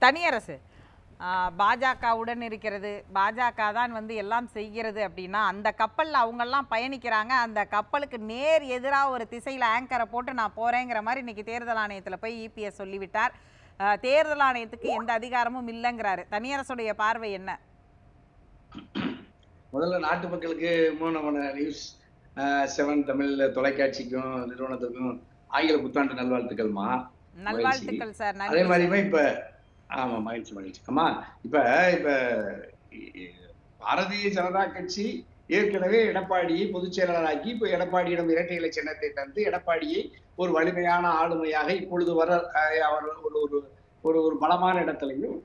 தனியரசு பாஜகவுடன் இருக்கிறது, பாஜக தான் வந்து எல்லாம் செய்கிறது அப்படின்னா அந்த கப்பலில் அவங்கெல்லாம் பயணிக்கிறாங்க. அந்த கப்பலுக்கு நேர் எதிராக ஒரு திசையில் ஆங்கரை போட்டு நான் போகிறேங்கிற மாதிரி இன்னைக்கு தேர்தல் ஆணையத்தில் போய் இபிஎஸ் சொல்லிவிட்டார். தேர்தல் ஆணையத்துக்கு எந்த அதிகாரமும் இல்லைங்கிறாரு. தனியரசுடைய பார்வை என்ன? முதல்ல நாட்டு மக்களுக்கு நியூஸ் 7 தமிழ் தொலைக்காட்சிக்கும் நிறுவனத்துக்கும் ஆங்கில புத்தாண்டு நல்வாழ்த்துக்கள்மா. நல்வாழ்த்துக்கள் சார். அதே மாதிரியுமே இப்ப ஆமா மகிழ்ச்சி அம்மா. இப்ப பாரதிய ஜனதா கட்சி ஏற்கனவே எடப்பாடியை பொதுச் செயலாளராக்கி இப்ப எடப்பாடியிடம் இரட்டை இலை சின்னத்தை தந்து எடப்பாடியை ஒரு வலிமையான ஆளுமையாக இப்பொழுது வர அவர் ஒரு பலமான இடத்திலையும்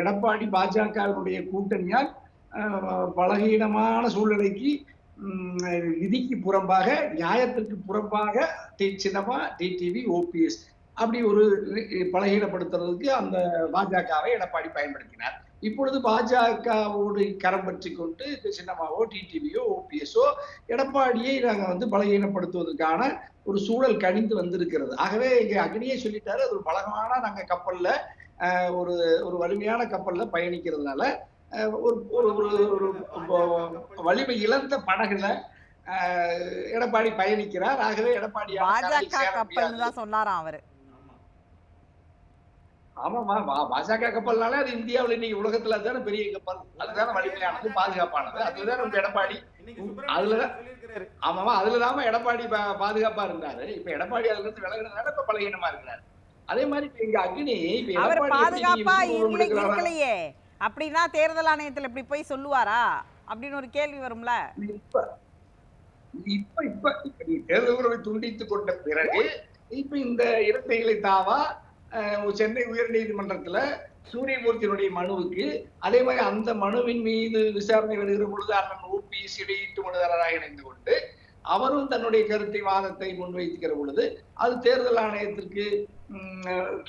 எடப்பாடி பாஜகவினுடைய கூட்டணியால் பலகீனமான சூழ்நிலைக்கு விதிக்கு புறம்பாக நியாயத்திற்கு புறம்பாக சின்னமா டிடிவி ஓபிஎஸ் அப்படி ஒரு பலகீனப்படுத்துறதுக்கு அந்த பாஜகவை எடப்பாடி பயன்படுத்தினார். இப்பொழுது பாஜகவோடு கரம் பற்றி கொண்டு சின்னமாவோ டிடிவியோ ஓபிஎஸ்ஓ எடப்பாடியை நாங்க வந்து பலகீனப்படுத்துவதற்கான ஒரு சூழல் கணிந்து வந்திருக்கிறது. ஆகவே இங்க அக்னியே சொல்லிட்டாரு, அது ஒரு பலகமான நாங்க கப்பல்ல ஒரு வலிமையான கப்பல்ல பயணிக்கிறதுனால ஒரு வலிமை இழந்த படகுல எடப்பாடி பயணிக்கிறார். ஆகவே எடப்பாடி சொன்னாராம் அவரு. ஆமாமா, பாஜக கப்பல்னாலே அது இந்தியாவில் இன்னைக்கு உலகத்துல அதுதானே பெரிய கப்பல், அதுதானே வலிமையானது, பாதுகாப்பானது. அதுதான் நம்ம எடப்பாடி அதுலதான் ஆமாமா அதுலதான் எடப்பாடி பாதுகாப்பா இருந்தாரு. இப்ப எடப்பாடி அதுல இருந்து விலகினதுனால இப்ப பலகீனமா இருக்கிறாரு. அதே மாதிரி இப்ப இங்க அக்னி பாதுகாப்பா இருக்கலையே அப்படின்னா தேர்தல் ஆணையத்தில் இப்படி போய் சொல்லுவாரா அப்படின்னு ஒரு கேள்வி வரும்ல. இப்ப நீ தேர்தல் உறவை துண்டித்துக் கொண்ட பிறகு இப்ப இந்த இரட்டை இலை தாவா சென்னை உயர் நீதிமன்றத்துல சூரியமூர்த்தியினுடைய மனுவுக்கு, அதே மாதிரி அந்த மனுவின் மீது விசாரணை வருகிற பொழுது அண்ணன் ஓபிஎஸ் இடையீட்டு மனுதாரராக இணைந்து கொண்டு அவரும் தன்னுடைய கருத்தை வாதத்தை முன்வைக்கிற பொழுது அது தேர்தல் ஆணையத்திற்கு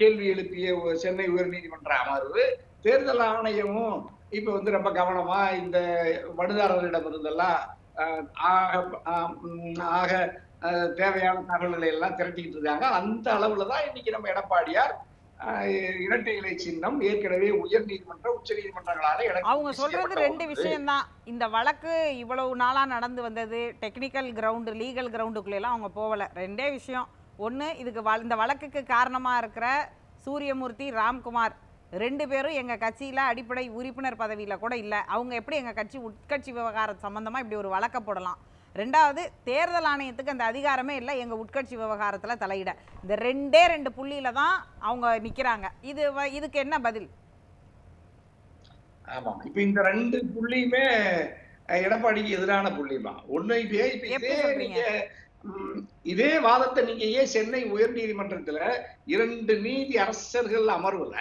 கேள்வி எழுப்பிய சென்னை உயர் நீதிமன்ற அமர்வு தேர்தல் ஆணையமும் இப்ப வந்து ரொம்ப கவனமா இந்த மனுதாரர்களிடம் இருந்தெல்லாம் ஆக தேவையான தகவல்களை எல்லாம் திரட்டிக்கிட்டு இருக்காங்க. அந்த அளவுலதான் இன்னைக்கு நம்ம எடப்பாடியார் இரட்டை இலை சின்னம் ஏற்கனவே உயர் நீதிமன்றம் உச்ச நீதிமன்றங்களால அவங்க சொல்றது ரெண்டு விஷயம் தான். இந்த வழக்கு இவ்வளவு நாளா நடந்து வந்தது டெக்னிக்கல் கிரவுண்டு லீகல் கிரவுண்டுக்குள்ள எல்லாம் அவங்க போகல. ரெண்டே விஷயம். ஒண்ணு, இதுக்கு இந்த வழக்குக்கு காரணமா இருக்கிற சூரியமூர்த்தி ராம்குமார் 2 பேரும் எங்க கட்சியில அடிப்படை உறுப்பினர் பதவியில கூட இல்லை. அவங்க எப்படி எங்க கட்சி உட்கட்சி விவகாரம் சம்பந்தமா இப்படி ஒரு வழக்க போடலாம்? ரெண்டாவது, தேர்தல் ஆணையத்துக்கு அந்த அதிகாரமே இல்லை எங்க உட்கட்சி விவகாரத்துல தலையிட. இந்த 2 புள்ளியில தான் அவங்க நிக்கிறாங்க. இதுக்கு என்ன பதில்? ஆமா, இப்ப இந்த 2 புள்ளியுமே எடப்பாடிக்கு எதிரான புள்ளிதான். ஒண்ணு இதே வாதத்தை நீங்க ஏன் சென்னை உயர் நீதிமன்றத்துல 2 நீதி அரசர்கள் அமர்வுல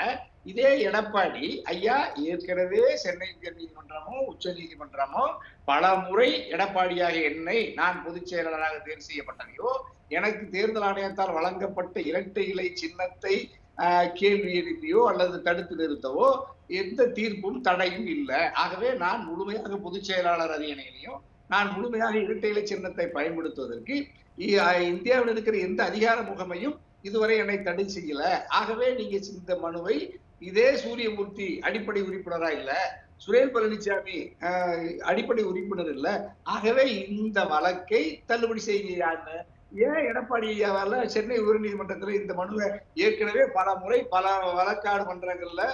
இதே எடப்பாடி ஐயா ஏற்கனவே சென்னை உயர் நீதிமன்றமோ உச்ச நீதிமன்றமோ பல முறை எடப்பாடியாக என்னை நான் பொதுச் செயலாளராக தேர்வு செய்யப்பட்டதையோ எனக்கு தேர்தல் ஆணையத்தால் வழங்கப்பட்ட இரட்டை இலை சின்னத்தை கேள்வி எழுப்பியோ அல்லது தடுத்து நிறுத்தவோ எந்த தீர்ப்பும் தடையும் இல்லை. ஆகவே நான் முழுமையாக பொதுச் செயலாளர் அரியணையிலையும் நான் முழுமையாக இரட்டை இலை சின்னத்தை பயன்படுத்துவதற்கு இந்தியாவில் இருக்கிற எந்த அதிகார முகமையும் இதுவரை என்னை தடை செய்யல. ஆகவே நீங்க இந்த மனுவை இதே சூரியமூர்த்தி அடிப்படை உறுப்பினரா இல்ல, சுரேல் பழனிசாமி அடிப்படை உறுப்பினர் இல்ல, ஆகவே இந்த வழக்கை தள்ளுபடி செய்யான்னு ஏன் எடப்பாடியால சென்னை உயர் நீதிமன்றத்துல இந்த மனுவை ஏற்கனவே பல முறை பல வழக்காடு மன்றங்கள்ல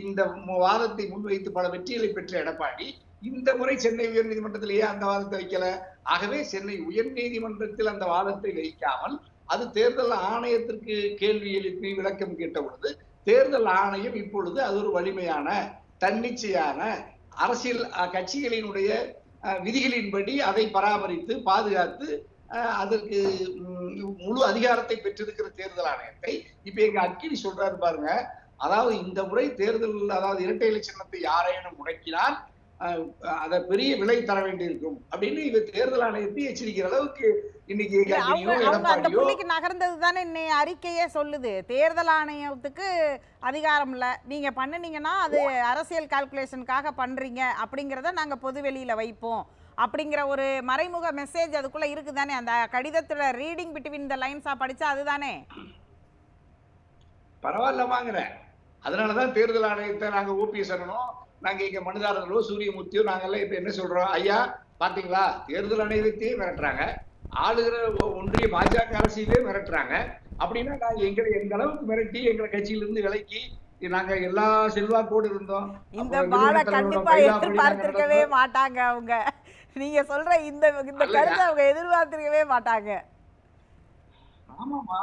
இந்த வாதத்தை முன்வைத்து பல வெற்றிகளை பெற்ற எடப்பாடி இந்த முறை சென்னை உயர் நீதிமன்றத்திலேயே அந்த வாதத்தை வைக்கல. ஆகவே சென்னை உயர் நீதிமன்றத்தில் அந்த வாதத்தை வைக்காமல் அது தேர்தல் ஆணையத்திற்கு கேள்வி எழுப்பி விளக்கம் கேட்ட பொழுது தேர்தல் ஆணையம் இப்பொழுது அது ஒரு வலிமையான தன்னிச்சையான அரசியல் கட்சிகளினுடைய விதிகளின்படி அதை பராமரித்து பாதுகாத்து அதற்கு முழு அதிகாரத்தை பெற்றிருக்கிற தேர்தல் ஆணையத்தை இப்ப எங்க அக்கினி சொல்றாரு பாருங்க. அதாவது இந்த முறை தேர்தல் அதாவது இரட்டை இலை சின்னத்தை யாரேனும் முடக்கினால் அத பெரிய விலை தர வேண்டியிருக்கும் அப்படின்னு இவர் தேர்தல் ஆணையத்தை எச்சரிக்கிற அளவுக்கு இன்னைக்கு நகர்ந்தது தானே இன்னைய அறிக்கையே சொல்லுது. தேர்தல் ஆணையத்துக்கு அதிகாரம் இல்ல, நீங்க பண்ணுனீங்கன்னா அது அரசியல் கால்குலேஷனுக்காக பண்றீங்க அப்படிங்கிறத நாங்க பொது வெளியில வைப்போம் அப்படிங்கிற ஒரு மறைமுக மெசேஜ் அதுக்குள்ள இருக்குதானே. அந்த கடிதத்துல ரீடிங் பிட்வீன் த லைன்ஸா படிச்சா அதுதானே. பரவாயில்ல வாங்குறேன். அதனாலதான் தேர்தல் ஆணையத்தை நாங்க ஓபிஎஸ் அண்ணனோ, நாங்க இங்க மனுதாரர்களோ, சூரியமூர்த்தியோ நாங்கெல்லாம் இப்ப என்ன சொல்றோம், ஐயா பாத்தீங்களா தேர்தல் ஆணையத்தையே மிரட்டுறாங்க, ஆளுகிற ஒன்றிய பாஜக அரசியலே மிரட்டுறாங்க. அப்படின்னா நாங்க எந்த அளவுக்கு மிரட்டி எங்களை கட்சியிலிருந்து விலக்கி நாங்க எல்லா செல்வாக்கோடு இருந்தோம். இந்த வாழ கண்டிப்பா எதிர்பார்த்திருக்கவே மாட்டாங்க அவங்க. நீங்க சொல்ற இந்த கருத்தை அவங்க எதிர்பார்த்திருக்கவே மாட்டாங்க. ஆமாமா.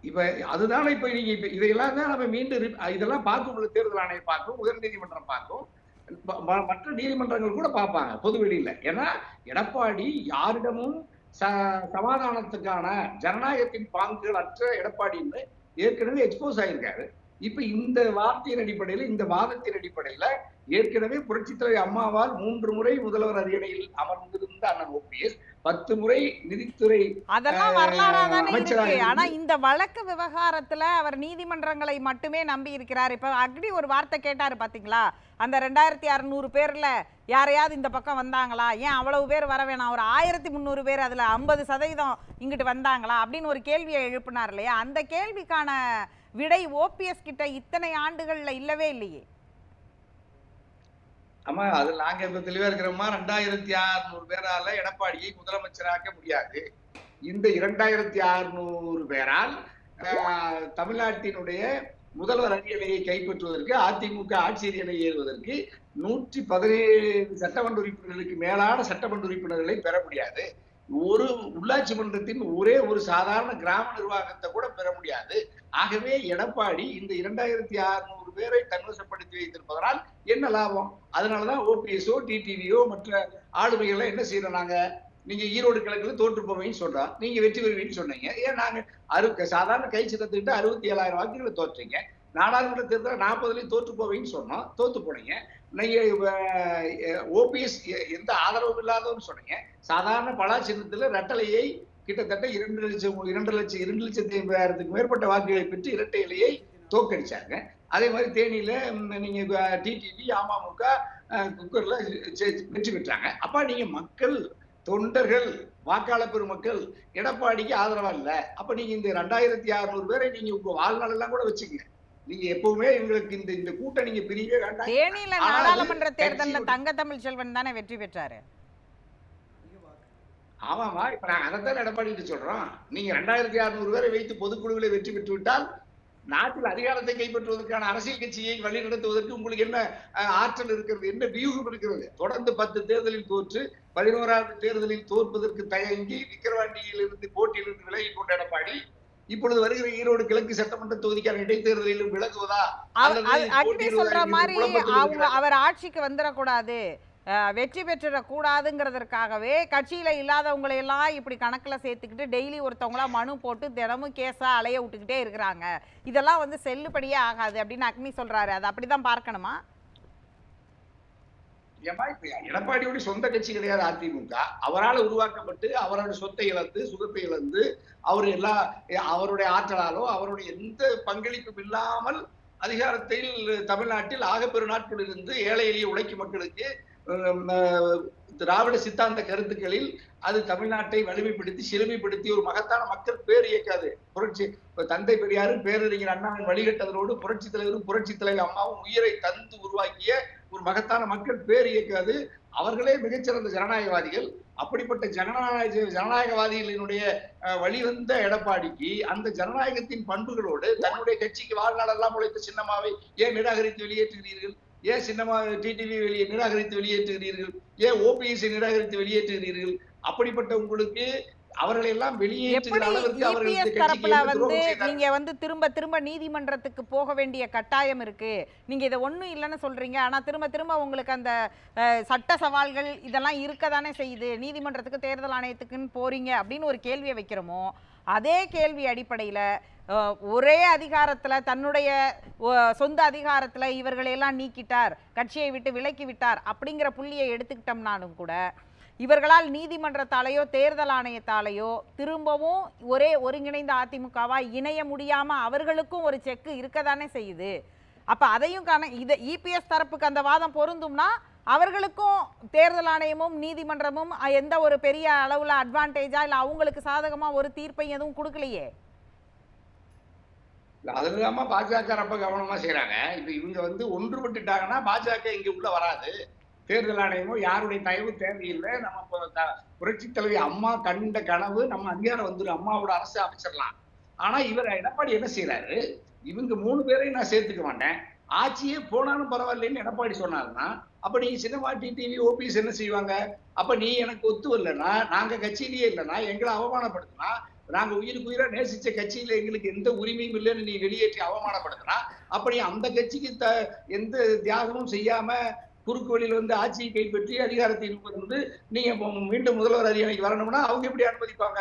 இப்ப அதுதானே இப்ப நீங்க இதையெல்லாம் தான் நம்ம மீண்டும் இதெல்லாம் பார்க்கும், தேர்தல் ஆணையம் பார்க்கும், உயர்நீதிமன்றம் பார்க்கும், மற்ற நீதிமன்றங்கள் கூட பார்ப்பாங்க பொது வெளியில. ஏன்னா எடப்பாடி யாரிடமும் சமாதானத்துக்கான ஜனநாயகத்தின் பாங்குகள் அற்ற எடப்பாடின்னு ஏற்கனவே எக்ஸ்போஸ் ஆயிருக்காரு. இப்ப இந்த வார்த்தையின் அடிப்படையில, இந்த வாதத்தின் அடிப்படையில ஏற்கனவே புரட்சித் தலைவர் அம்மாவால் 3 முறை முதல்வர் அரியணையில் அமர்ந்திருந்த அண்ணன் ஓபிஎஸ் 10 முறை நிதித்துறை அதெல்லாம் வரலாறாதானே இருக்கு. ஆனா இந்த வழக்கு விவகாரத்துல அவர் நீதிமன்றங்களை மட்டுமே நம்பி இருக்கிறார். இப்ப அக்னி ஒரு வார்த்தை கேட்டாரு பாத்தீங்களா, அந்த 2600 பேர்ல யாரையாவது இந்த பக்கம் வந்தாங்களா, ஏன் அவ்வளவு பேர் வர வேணாம், ஒரு 1300 பேர் அதுல 50% இங்கிட்டு வந்தாங்களா அப்படின்னு ஒரு கேள்வியை எழுப்பினார் இல்லையா? அந்த கேள்விக்கான விடை ஓபிஎஸ் கிட்ட இத்தனை ஆண்டுகள்ல இல்லவே இல்லையே. ஆமா, அது நாங்க இப்ப தெளிவா இருக்கிறோமா, 2600 பேரால எடப்பாடியை முதலமைச்சராக்க முடியாது. இந்த 2600 பேரால் தமிழ்நாட்டினுடைய முதல்வர் அரியணையை கைப்பற்றுவதற்கு, அதிமுக ஆட்சி அரியணை ஏறுவதற்கு 117 சட்டமன்ற உறுப்பினர்களுக்கு மேலான சட்டமன்ற உறுப்பினர்களை பெற முடியாது. ஒரு உள்ளாட்சி மன்றத்தின் ஒரே ஒரு சாதாரண கிராம நிர்வாகத்தை கூட பெற முடியாது. ஆகவே எடப்பாடி இந்த 2600 பேரை தன்வசப்படுத்தி வைத்திருப்பதனால் என்ன லாபம்? அதனாலதான் ஓபிஎஸ்ஓ, டிடிவியோ மற்ற ஆளுமைகளை என்ன செய்யறோம், நாங்க நீங்க ஈரோடு கிழக்குல தோற்று போவீங்கன்னு சொல்றோம், நீங்க வெற்றி பெறுவீங்கன்னு சொன்னீங்க. ஏன் நாங்க சாதாரண கை சின்னத்துக்கிட்ட 67,000 வாக்குகளை தோற்றீங்க. நாடாளுமன்ற தேர்தல் 40லயும் தோற்று போவீங்கன்னு சொன்னோம், தோத்து போனீங்க. நீங்க ஓபிஎஸ் எந்த ஆதரவும் இல்லாதவன்னு சொன்னீங்க. சாதாரண பலா சின்னத்துல ரெட்டலையை கிட்டத்தட்ட 2,50,000 மேற்பட்ட வாக்குகளை பெற்று இரட்டை இலையை தோக்கடிச்சாங்க. அதே மாதிரி தேனியில நீங்க டிடிவி, அமமுக குக்கர்ல வெற்றி பெற்றாங்க. அப்ப நீங்க மக்கள், தொண்டர்கள், வாக்காளர் பெருமக்கள் எடப்பாடிக்கு ஆதரவா இல்ல. அப்ப நீங்க இந்த 2600 பேரை நீங்க உங்க வாழ்நாள் எல்லாம் கூட வச்சுக்கங்க. நீங்க எப்பவுமே எங்களுக்கு இந்த கூட்டம் நீங்க பிரியவே வேண்டாம். தேனியில நாடாளுமன்ற தேர்தல்ல தங்க தமிழ் செல்வன் தானே வெற்றி பெற்றாரு. ஆமாமா, இப்ப நாங்க அதைத்தான் எடப்பாடி சொல்றோம். நீங்க 2600 பேரை வைத்து பொதுக்குழுவில வெற்றி பெற்று விட்டால் நாட்டில் அதிகாரத்தை கைப்பற்றுவதற்கான அரசியல் கட்சியை வழிநடத்துவதற்கு உங்களுக்கு என்ன ஆற்றல் இருக்கிறது, என்ன வியூகம் இருக்கிறது? தொடர்ந்து 10 தேர்தலில் தோற்று 11வது தேர்தலில் தோற்பதற்கு தயங்கி விக்கிரவாண்டியில் இருந்து போட்டியிலிருந்து விலகி கொண்ட எடப்பாடி இப்பொழுது வருகிற ஈரோடு கிழக்கு சட்டமன்ற தொகுதிக்கான இடைத்தேர்தலிலும் விலகுவதா? அக்னி சொல்ற மாதிரி அவர் ஆட்சிக்கு வந்துடக்கூடாது, வெற்றி பெற்றிடக்கூடாதுங்கிறதுக்காகவே கட்சியில இல்லாதவங்களை எல்லாம் இப்படி கணக்குல சேர்த்துக்கிட்டு டெய்லி ஒருத்தவங்களா மனு போட்டு தினமும் கேஸா அலைய விட்டுக்கிட்டே இருக்கிறாங்க. இதெல்லாம் செல்லுபடியே ஆகாது அப்படின்னு அக்னி சொல்றாரு. அது அப்படிதான் பார்க்கணுமா? ஏமா, இப்ப எடப்பாடியோட சொந்த கட்சி கிடையாது அதிமுக. அவரால் உருவாக்கப்பட்டு அவரோட சொத்தை இழந்து, சுகத்தை இழந்து, அவருடைய ஆற்றலாலோ அவருடைய எந்த பங்களிப்பும் இல்லாமல் அதிகாரத்தில் தமிழ்நாட்டில் ஆகப்பெரு நாட்கள் இருந்து ஏழை எளிய உழைக்கும் மக்களுக்கு திராவிட சித்தாந்த கருத்துக்களில் அது தமிழ்நாட்டை வலிமைப்படுத்தி சிறுமைப்படுத்தி ஒரு மகத்தான மக்கள் பேர் இயக்காது. புரட்சி தந்தை பெரியாரும் பேரறிஞர் அண்ணாவின் வழிகட்டதோடு புரட்சி தலைவரும் புரட்சி தலைவர் அம்மாவும் உயிரை தந்து உருவாக்கிய ஒரு மகத்தான மக்கள் பேர் இயக்காது. அவர்களே மிகச்சிறந்த ஜனநாயகவாதிகள். அப்படிப்பட்ட ஜனநாயகவாதிகளினுடைய வழிவந்த எடப்பாடிக்கு அந்த ஜனநாயகத்தின் பண்புகளோடு தன்னுடைய கட்சிக்கு வாழ்நாளெல்லாம் உழைத்த சின்னம்மாவை ஏன் நிராகரித்து வெளியேற்றுகிறீர்கள்? ஏன் சின்னமா டிடிவி நிராகரித்து வெளியேற்றுகிறீர்கள்? ஏன் ஓபிஎஸ் நிராகரித்து வெளியேற்றுகிறீர்கள்? அப்படிப்பட்ட உங்களுக்கு அவர்களை எல்லாம் வெளியேற்றுகிற அளவிற்கு தரப்புல நீங்க திரும்ப திரும்ப நீதிமன்றத்துக்கு போக வேண்டிய கட்டாயம் இருக்கு. நீங்க இதை ஒண்ணும் இல்லைன்னு சொல்றீங்க, ஆனா திரும்ப திரும்ப உங்களுக்கு அந்த சட்ட சவால்கள் இதெல்லாம் இருக்கதானே செய்யுது. நீதிமன்றத்துக்கு தேர்தல் ஆணையத்துக்குன்னு போறீங்க அப்படின்னு ஒரு கேள்வியை வைக்கிறோமோ, அதே கேள்வி அடிப்படையில ஒரே அதிகாரத்துல தன்னுடைய சொந்த அதிகாரத்துல இவர்களையெல்லாம் நீக்கிட்டார், கட்சியை விட்டு விலக்கி விட்டார் அப்படிங்கிற புள்ளியை எடுத்துக்கிட்டோம்னாலும் கூட இவர்களால் நீதிமன்றத்தாலேயோ தேர்தல் ஆணையத்தாலேயோ திரும்பவும் ஒரே ஒருங்கிணைந்த அதிமுகவா இணைய முடியாம அவர்களுக்கும் ஒரு செக்கு இருக்கதானே செய்யுது. அப்ப அதையும் இதை இபிஎஸ் தரப்புக்கு அந்த வாதம் பொருந்தும்னா அவர்களுக்கும் தேர்தல் ஆணையமும் நீதிமன்றமும் எந்த ஒரு பெரிய அளவுல அட்வான்டேஜா இல்ல அவங்களுக்கு சாதகமா ஒரு தீர்ப்பை எதுவும் கொடுக்கலையே. அதுலதாம்மா பாஜக ரொம்ப கவனமா செய்யறாங்க. இப்ப இவங்க வந்து ஒன்றுபட்டுட்டாங்கன்னா பாஜக இங்க உள்ள வராது. தேர்தல் ஆணையமும் யாருடைய தயவும் தேவையில்லை. நம்ம புரட்சி தலைவி அம்மா கண்ட கனவு நம்ம அதிகாரம் வந்துடும், அம்மாவோட அரசு அமைச்சிடலாம். ஆனா இவர் எடப்பாடி என்ன செய்யறாரு, இவங்க 3 பேரையும் நான் சேர்த்துக்க மாட்டேன், ஆட்சியே போனாலும் பரவாயில்லைன்னு எடப்பாடி சொன்னாருன்னா, அப்ப நீங்க சினிமா டிவி ஓபிஎஸ் என்ன செய்வாங்க? அப்ப நீ எனக்கு ஒத்து வரலன்னா, நாங்க கட்சியிலேயே இல்லைன்னா, எங்களை அவமானப்படுத்தினா, நாங்க உயிருக்கு உயிரா நேசிச்ச கட்சியில எங்களுக்கு எந்த உரிமையும் இல்லைன்னு நீ வெளியேற்றி அவமானப்படுத்தினா, அப்ப நீ அந்த கட்சிக்கு எந்த தியாகமும் செய்யாம குறுக்கு வழியில் வந்து ஆட்சியை கைப்பற்றி அதிகாரத்தை வந்து நீங்க மீண்டும் முதல்வர் அரியணைக்கு வரணும்னா அவங்க எப்படி அனுமதிப்பாங்க?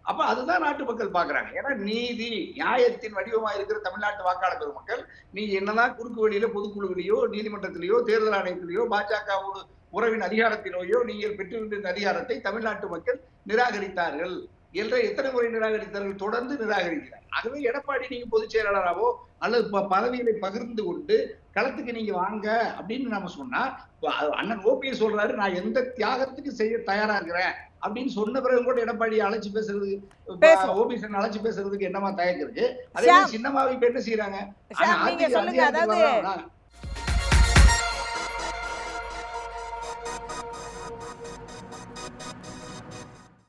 அப்ப அதுதான் நாட்டு மக்கள் பாக்குறாங்க. ஏன்னா நீதி நியாயத்தின் வடிவமா இருக்கிற தமிழ்நாட்டு வாக்காளர் பெருமக்கள், நீ என்னதான் குறுக்கு வழியில பொதுக்குழுவிலேயோ நீதிமன்றத்திலேயோ தேர்தல் ஆணையத்திலேயோ பாஜகவோடு உறவின் அதிகாரத்திலேயோ நீங்கள் பெற்றிருந்த அதிகாரத்தை தமிழ்நாட்டு மக்கள் நிராகரித்தார்கள் என்ற எத்தனை முறை நிராகரித்தார்கள்? தொடர்ந்து நிராகரிக்கிறார். ஆகவே எடப்பாடி நீங்க பொதுச் செயலாளராவோ அல்லது பதவிகளை பகிர்ந்து கொண்டு களத்துக்கு நீங்க வாங்க அப்படின்னு நம்ம சொன்னா, அண்ணன் ஓபிஎஸ் சொல்றாரு நான் எந்த தியாகத்துக்கு செய்ய தயாரா இருக்கிறேன் அப்படின்னு சொன்ன பிறகு கூட எடப்பாடி அழைச்சு பேசுறது, ஓபிஎஸ் அழைச்சு பேசுறதுக்கு என்னமா தயக்கம் இருக்கு? அதே மாதிரி சின்னமாவை இப்ப என்ன செய்யறாங்க? நீங்க சொல்லுங்க. அதாவது